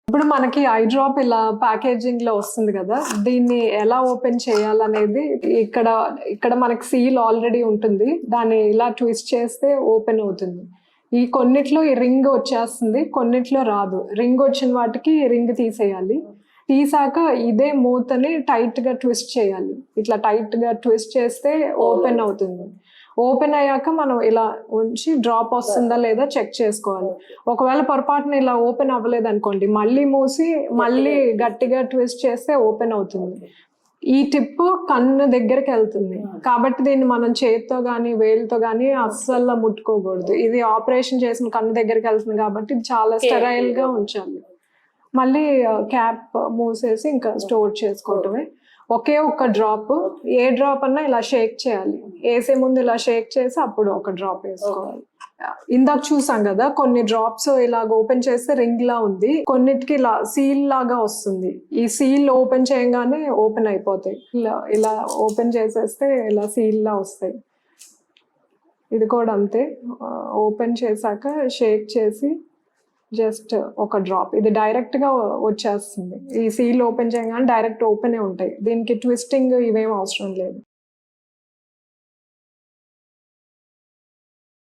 ఇప్పుడు మనకి I drop ఇలా ప్యాకేజింగ్ లో వస్తుంది కదా, దీన్ని ఎలా ఓపెన్ చేయాలనేది ఇక్కడ ఇక్కడ మనకి సీల్ ఆల్రెడీ ఉంటుంది. దాన్ని ఇలా ట్విస్ట్ చేస్తే ఓపెన్ అవుతుంది. ఈ కొన్నిట్లో ఈ రింగ్ వచ్చేస్తుంది, కొన్నిట్లో రాదు. రింగ్ వచ్చిన వాటికి రింగ్ తీసేయాలి. తీసాక ఇదే మూతని టైట్ గా ట్విస్ట్ చేయాలి. ఇట్లా టైట్ గా ట్విస్ట్ చేస్తే ఓపెన్ అవుతుంది. ఓపెన్ అయ్యాక మనం ఇలా ఉంచి డ్రాప్ వస్తుందా లేదా చెక్ చేసుకోవాలి. ఒకవేళ పొరపాటున ఇలా ఓపెన్ అవ్వలేదు అనుకోండి, మళ్ళీ మూసి మళ్ళీ గట్టిగా ట్విస్ట్ చేస్తే ఓపెన్ అవుతుంది. ఈ టిప్ కన్ను దగ్గరికి వెళ్తుంది కాబట్టి దీన్ని మనం చేతితో కానీ వేలుతో కానీ అస్సలు ముట్టుకోకూడదు. ఇది ఆపరేషన్ చేసిన కన్ను దగ్గరికి వెళ్తుంది కాబట్టి చాలా స్టెరైల్ గా ఉంచాలి. మళ్ళీ క్యాప్ మూసేసి ఇంకా స్టోర్ చేసుకోవటమే. ఒకే ఒక్క డ్రాప్, ఏ డ్రాప్ అన్నా ఇలా షేక్ చేయాలి. వేసే ముందు ఇలా షేక్ చేసి అప్పుడు ఒక డ్రాప్ వేసుకోవాలి. ఇందాక చూసాం కదా, కొన్ని డ్రాప్స్ ఇలాగ ఓపెన్ చేస్తే రింగ్ లా ఉంది, కొన్నిటికి ఇలా సీల్ లాగా వస్తుంది. ఈ సీల్ ఓపెన్ చేయగానే ఓపెన్ అయిపోతాయి. ఇలా ఓపెన్ చేసేస్తే ఇలా సీల్ లా వస్తాయి. ఇది కూడా అంతే, ఓపెన్ చేశాక షేక్ చేసి జస్ట్ ఒక డ్రాప్, ఇది డైరెక్ట్ గా వచ్చేస్తుంది. ఈ సీల్ ఓపెన్ చేయగానే డైరెక్ట్ ఓపెన్ ఉంటాయి. దీనికి ట్విస్టింగ్ ఇవేం అవసరం లేదు.